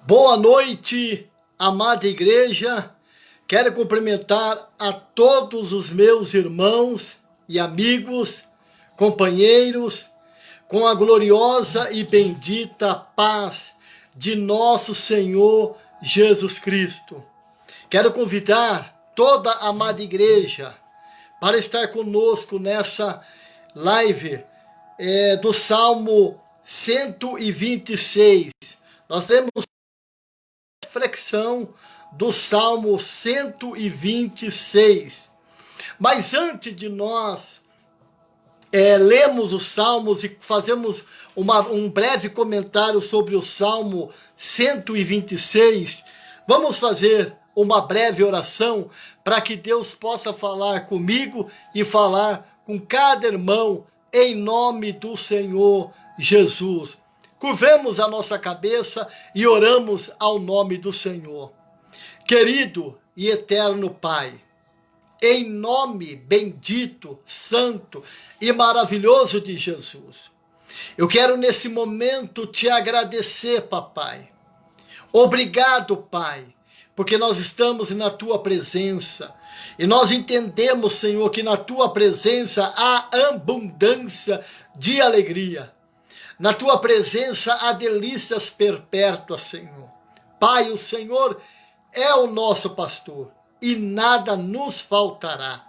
Boa noite, amada igreja. Quero cumprimentar a todos os meus irmãos e amigos, companheiros, com a gloriosa e bendita paz de nosso Senhor Jesus Cristo. Quero convidar toda a amada igreja para estar conosco nessa live do Salmo 126. Nós temos reflexão do Salmo 126. Mas antes de nós lermos os Salmos e fazemos um breve comentário sobre o Salmo 126, vamos fazer uma breve oração para que Deus possa falar comigo e falar com cada irmão em nome do Senhor Jesus. Curvemos a nossa cabeça e oramos ao nome do Senhor. Querido e eterno Pai, em nome bendito, santo e maravilhoso de Jesus, eu quero nesse momento te agradecer, papai. Obrigado, Pai, porque nós estamos na tua presença e nós entendemos, Senhor, que na tua presença há abundância de alegria. Na tua presença há delícias perpétuas, Senhor. Pai, o Senhor é o nosso pastor e nada nos faltará.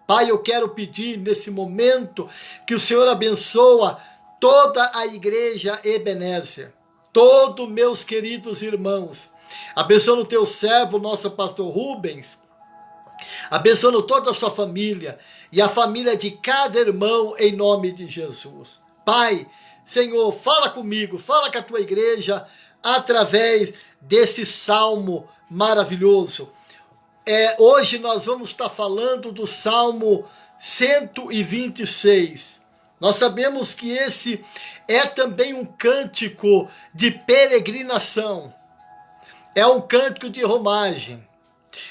Pai, eu quero pedir nesse momento que o Senhor abençoa toda a igreja Ebenezer, todos meus queridos irmãos. Abençoa o teu servo, nosso pastor Rubens. Abençoa toda a sua família e a família de cada irmão em nome de Jesus. Pai, Senhor, fala comigo, fala com a tua igreja através desse salmo maravilhoso. Hoje nós vamos estar falando do Salmo 126. Nós sabemos que esse é também um cântico de peregrinação. É um cântico de romagem.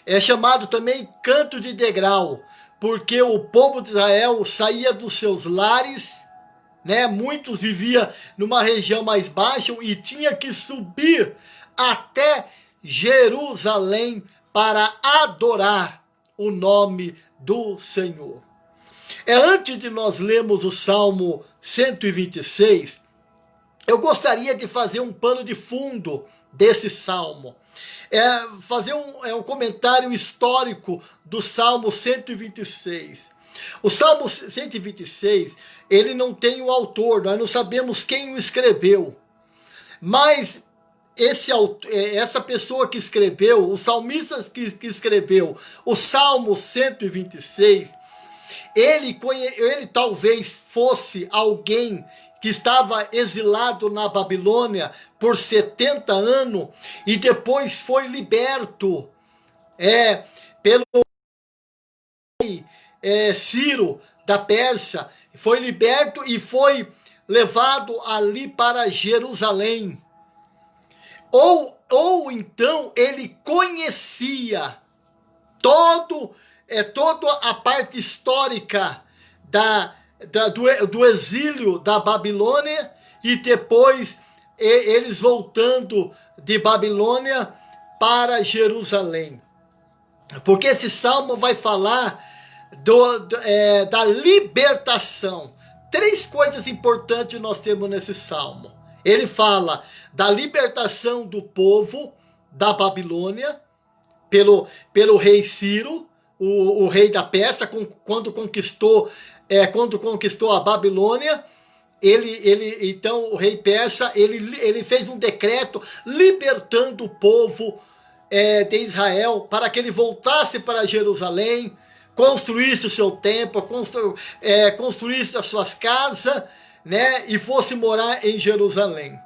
É chamado também canto de degrau, porque o povo de Israel saía dos seus lares, muitos viviam numa região mais baixa e tinha que subir até Jerusalém para adorar o nome do Senhor. Antes de nós lermos o Salmo 126, eu gostaria de fazer um pano de fundo desse salmo. Fazer um comentário histórico do Salmo 126. O Salmo 126, ele não tem o autor, nós não sabemos quem o escreveu. Mas essa pessoa que escreveu, o salmista que escreveu o Salmo 126, ele talvez fosse alguém que estava exilado na Babilônia por 70 anos e depois foi liberto pelo rei Ciro da Pérsia, foi liberto e foi levado ali para Jerusalém. Ou então ele conhecia toda a parte histórica do exílio da Babilônia e depois eles voltando de Babilônia para Jerusalém. Porque esse salmo vai falar da libertação. 3 coisas importantes nós temos nesse salmo. Ele fala da libertação do povo da Babilônia pelo rei Ciro, o rei da Pérsia, quando conquistou a Babilônia. Então o rei persa ele fez um decreto libertando o povo de Israel para que ele voltasse para Jerusalém, construísse o seu templo, construísse as suas casas, e fosse morar em Jerusalém.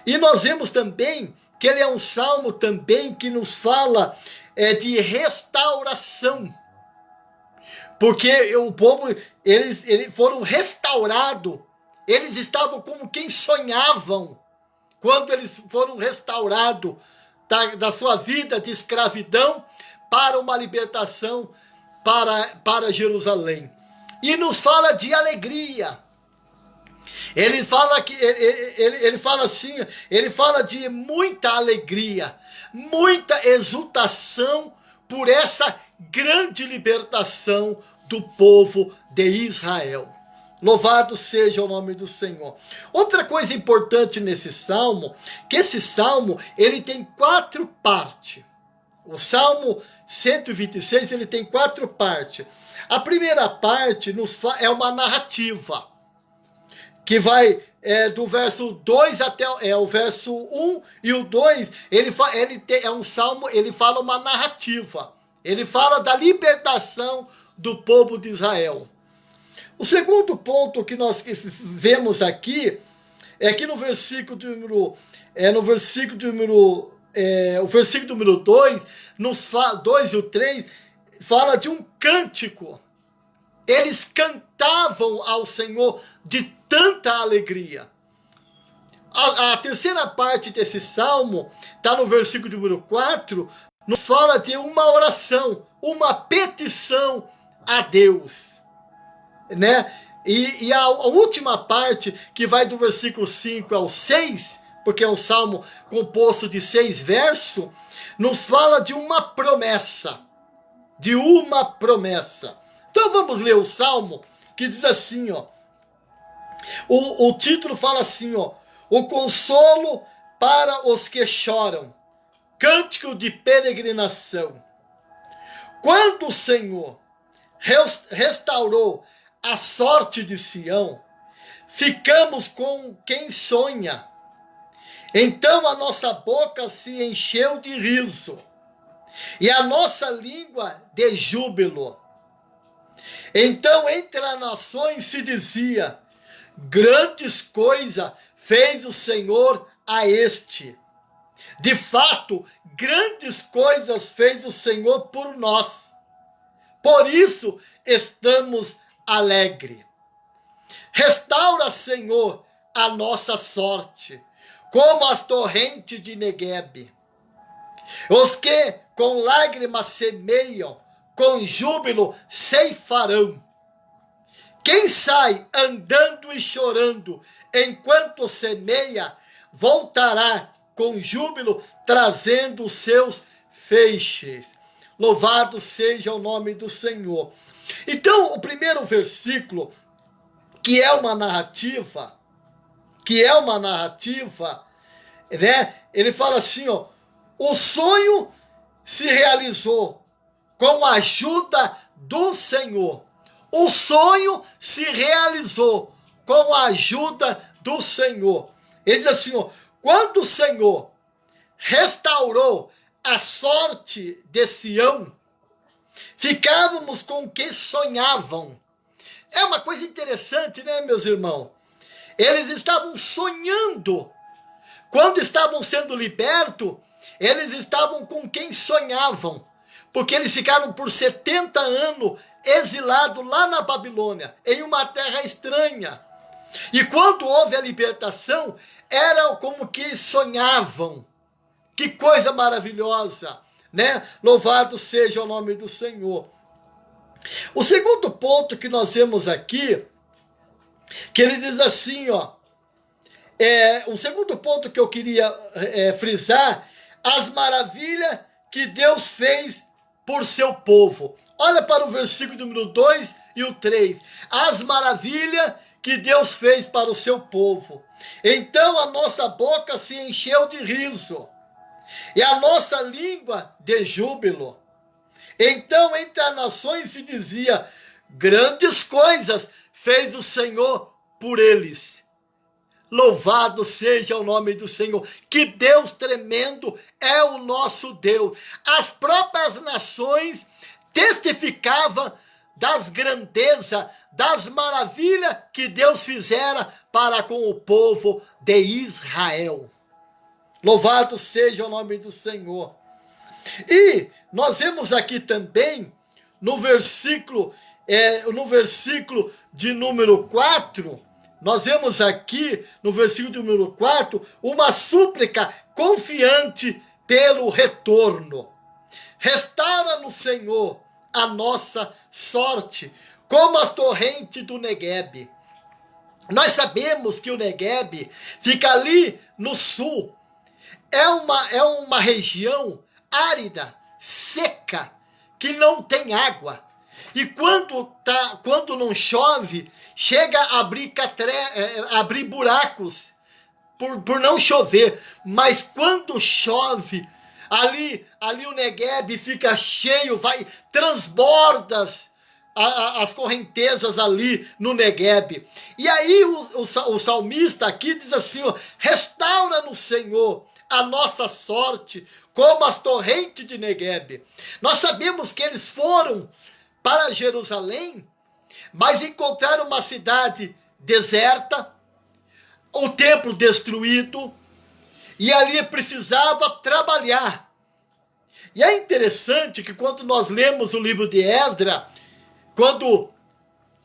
E nós vemos também que ele é um salmo também que nos fala de restauração. Porque o povo, eles foram restaurados. Eles estavam como quem sonhavam quando eles foram restaurados da sua vida de escravidão para uma libertação para Jerusalém. E nos fala de alegria. Ele fala que ele fala assim, ele fala de muita alegria, muita exultação por essa grande libertação do povo de Israel. Louvado seja o nome do Senhor. Outra coisa importante nesse salmo, que esse salmo ele tem 4 partes. O Salmo 126 ele tem 4 partes. A primeira parte é uma narrativa, que vai do verso 2 até o verso 1 e o 2, é um salmo, ele fala uma narrativa. Ele fala da libertação do povo de Israel. O segundo ponto que nós vemos aqui é que no versículo número 2, 2 e o 3, fala de um cântico. Eles cantavam ao Senhor de tanta alegria. A terceira parte desse salmo, está no versículo número 4, nos fala de uma oração, uma petição a Deus, né? E a última parte, que vai do versículo 5 ao 6, porque é um salmo composto de 6 versos, nos fala de uma promessa. De uma promessa. Então vamos ler o salmo, que diz assim, ó. O título fala assim, ó. O consolo para os que choram. Cântico de peregrinação. Quando o Senhor restaurou a sorte de Sião, ficamos com quem sonha. Então a nossa boca se encheu de riso, e a nossa língua de júbilo. Então entre as nações se dizia, grandes coisas fez o Senhor a este. De fato, grandes coisas fez o Senhor por nós. Por isso estamos alegres. Restaura, Senhor, a nossa sorte, como as torrentes de Neguebe. Os que com lágrimas semeiam, com júbilo ceifarão. Quem sai andando e chorando, enquanto semeia, voltará com júbilo, trazendo os seus feixes. Louvado seja o nome do Senhor. Então, o primeiro versículo, que é uma narrativa, né? Ele fala assim, ó, o sonho se realizou com a ajuda do Senhor. O sonho se realizou com a ajuda do Senhor. Ele diz assim, ó, quando o Senhor restaurou a sorte de Sião, ficávamos com o que sonhavam. É uma coisa interessante, né, meus irmãos? Eles estavam sonhando. Quando estavam sendo libertos, eles estavam com quem sonhavam. Porque eles ficaram por 70 anos exilados lá na Babilônia, em uma terra estranha. E quando houve a libertação, era como que sonhavam. Que coisa maravilhosa, né? Louvado seja o nome do Senhor. O segundo ponto que nós vemos aqui, que ele diz assim, ó, o segundo ponto que eu queria frisar, as maravilhas que Deus fez por seu povo. Olha para o versículo número 2 e o 3. As maravilhas que Deus fez para o seu povo. Então a nossa boca se encheu de riso, e a nossa língua de júbilo. Então entre as nações se dizia, grandes coisas fez o Senhor por eles. Louvado seja o nome do Senhor. Que Deus tremendo é o nosso Deus. As próprias nações testificavam das grandezas, das maravilhas que Deus fizera para com o povo de Israel. Louvado seja o nome do Senhor. E nós vemos aqui também, no versículo de número 4, nós vemos aqui, no versículo número 4, uma súplica confiante pelo retorno. Restaura no Senhor a nossa sorte, como as torrentes do Neguebe. Nós sabemos que o Negueb fica ali no sul. É uma região árida, seca, que não tem água. E quando não chove, chega a abrir buracos por não chover. Mas quando chove, ali o Negueb fica cheio, transborda as correntezas ali no Negueb. E aí o salmista aqui diz assim, ó, restaura-nos, Senhor, a nossa sorte, como as torrentes de Negueb. Nós sabemos que eles foram para Jerusalém, mas encontraram uma cidade deserta, o templo destruído, e ali precisava trabalhar. E é interessante que quando nós lemos o livro de Esdras, quando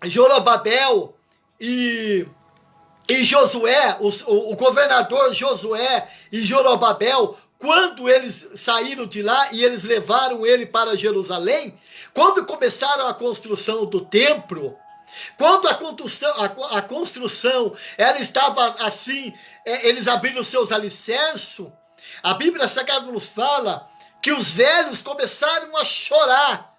Zorobabel e Josué, o governador Josué e Zorobabel, quando eles saíram de lá e eles levaram ele para Jerusalém, quando começaram a construção do templo, quando a construção ela estava assim, eles abriram seus alicerces, a Bíblia Sagrada nos fala que os velhos começaram a chorar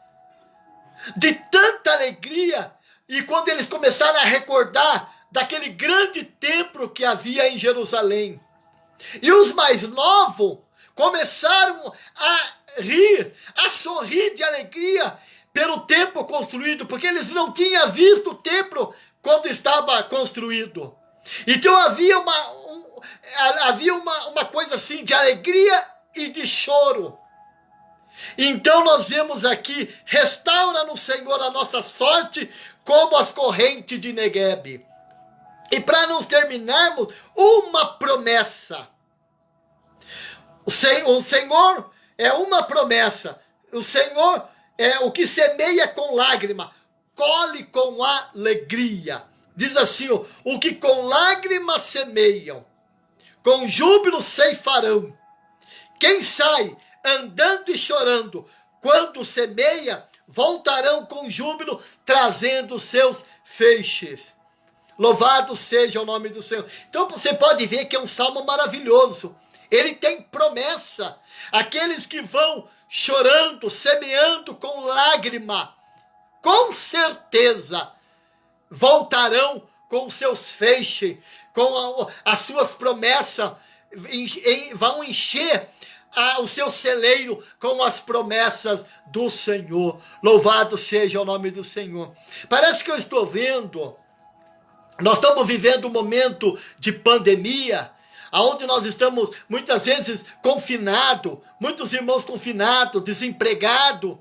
de tanta alegria, e quando eles começaram a recordar daquele grande templo que havia em Jerusalém. E os mais novos começaram a rir, a sorrir de alegria pelo templo construído, porque eles não tinham visto o templo quando estava construído. Então havia uma coisa assim de alegria e de choro. Então nós vemos aqui, restaura-nos, Senhor, a nossa sorte, como as correntes de Negueb. E para nós terminarmos, uma promessa. O Senhor é uma promessa. O Senhor é o que semeia com lágrima, colhe com alegria. Diz assim, o que com lágrimas semeiam, com júbilo ceifarão. Quem sai andando e chorando, quando semeia, voltarão com júbilo, trazendo seus feixes. Louvado seja o nome do Senhor. Então você pode ver que é um salmo maravilhoso. Ele tem promessa. Aqueles que vão chorando, semeando com lágrima, com certeza voltarão com seus feixes, com as suas promessas, vão encher o seu celeiro com as promessas do Senhor. Louvado seja o nome do Senhor. Parece que eu estou vendo, nós estamos vivendo um momento de pandemia, onde nós estamos muitas vezes confinados, muitos irmãos confinados, desempregados.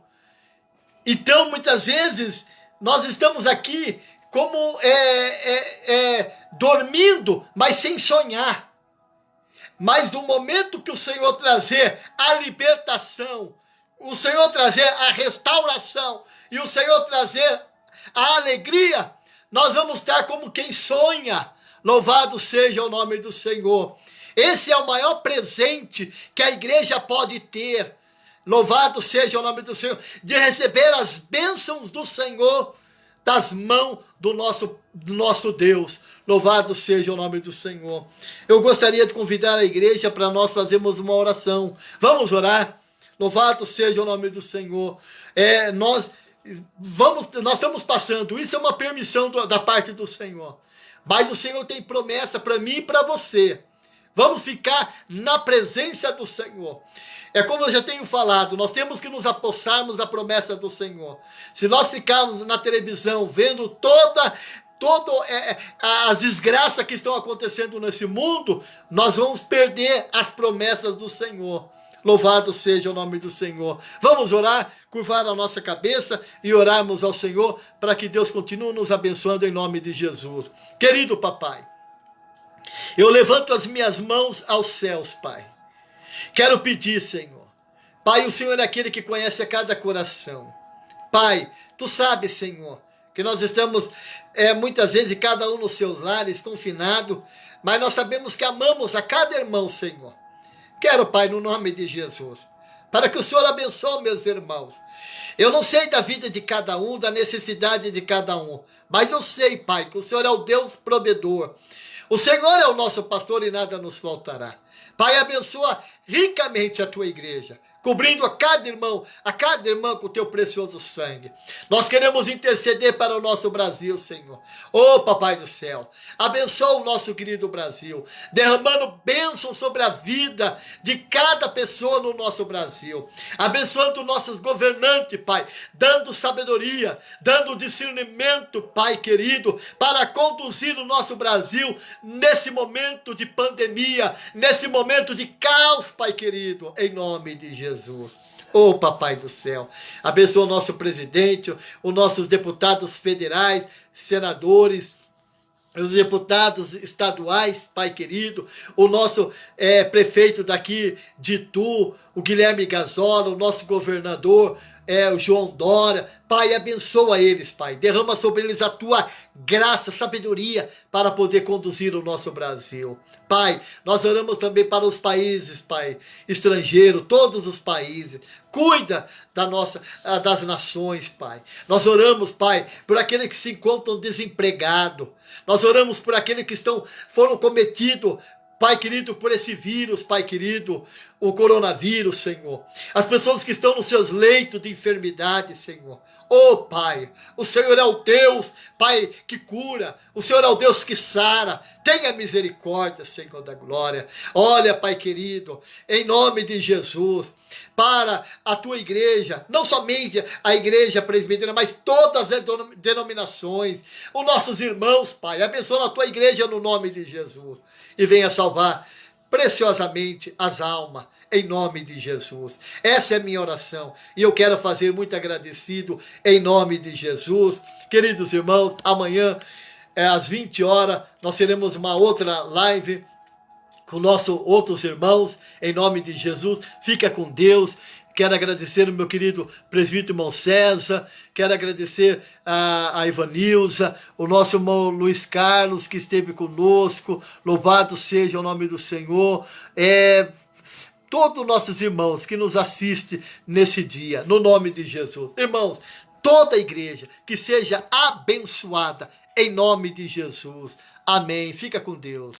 Então muitas vezes nós estamos aqui como dormindo, mas sem sonhar. Mas no momento que o Senhor trazer a libertação, o Senhor trazer a restauração e o Senhor trazer a alegria, nós vamos estar como quem sonha. Louvado seja o nome do Senhor. Esse é o maior presente que a igreja pode ter. Louvado seja o nome do Senhor, de receber as bênçãos do Senhor das mãos do nosso Deus. Louvado seja o nome do Senhor. Eu gostaria de convidar a igreja para nós fazermos uma oração. Vamos orar? Louvado seja o nome do Senhor. Nós estamos passando, isso é uma permissão da parte do Senhor. Mas o Senhor tem promessa para mim e para você. Vamos ficar na presença do Senhor. É como eu já tenho falado, nós temos que nos apossarmos da promessa do Senhor. Se nós ficarmos na televisão vendo todas as desgraças que estão acontecendo nesse mundo, nós vamos perder as promessas do Senhor. Louvado seja o nome do Senhor. Vamos orar, curvar a nossa cabeça e orarmos ao Senhor para que Deus continue nos abençoando em nome de Jesus. Querido papai, eu levanto as minhas mãos aos céus, Pai. Quero pedir, Senhor. Pai, o Senhor é aquele que conhece a cada coração. Pai, Tu sabes, Senhor, que nós estamos muitas vezes, cada um nos seus lares, confinado, mas nós sabemos que amamos a cada irmão, Senhor. Quero, Pai, no nome de Jesus, para que o Senhor abençoe meus irmãos. Eu não sei da vida de cada um, da necessidade de cada um, mas eu sei, Pai, que o Senhor é o Deus provedor. O Senhor é o nosso pastor e nada nos faltará. Pai, abençoa ricamente a tua igreja, cobrindo a cada irmã com o teu precioso sangue. Nós queremos interceder para o nosso Brasil, Senhor. Ô, Papai do céu, abençoa o nosso querido Brasil, derramando bênção sobre a vida de cada pessoa no nosso Brasil. Abençoando nossos governantes, Pai, dando sabedoria, dando discernimento, Pai querido, para conduzir o nosso Brasil nesse momento de pandemia, nesse momento de caos, Pai querido, em nome de Jesus. Oh, Papai do céu, abençoa o nosso presidente, os nossos deputados federais, senadores, os deputados estaduais, Pai querido, o nosso prefeito daqui de Itu, o Guilherme Gazola, o nosso governador, o João Dória. Pai, abençoa eles, Pai. Derrama sobre eles a tua graça, sabedoria para poder conduzir o nosso Brasil. Pai, nós oramos também para os países, Pai, estrangeiro, todos os países. Cuida das nações, Pai. Nós oramos, Pai, por aqueles que se encontram desempregados. Nós oramos por aqueles que foram cometidos, Pai querido, por esse vírus, Pai querido, o coronavírus, Senhor. As pessoas que estão nos seus leitos de enfermidade, Senhor. Oh, Pai, o Senhor é o Deus, Pai, que cura. O Senhor é o Deus que sara. Tenha misericórdia, Senhor da glória. Olha, Pai querido, em nome de Jesus, para a tua igreja, não somente a igreja presbiteriana, mas todas as denominações, os nossos irmãos, Pai, abençoa a tua igreja no nome de Jesus e venha salvar preciosamente as almas, em nome de Jesus. Essa é a minha oração e eu quero fazer muito agradecido em nome de Jesus. Queridos irmãos, amanhã, às 20 horas, nós teremos uma outra live com nossos outros irmãos, em nome de Jesus. Fica com Deus. Quero agradecer o meu querido presbítero irmão César, quero agradecer a Ivanilza, o nosso irmão Luiz Carlos, que esteve conosco. Louvado seja o nome do Senhor. Todos os nossos irmãos que nos assistem nesse dia, no nome de Jesus. Irmãos, toda a igreja que seja abençoada, em nome de Jesus. Amém. Fica com Deus.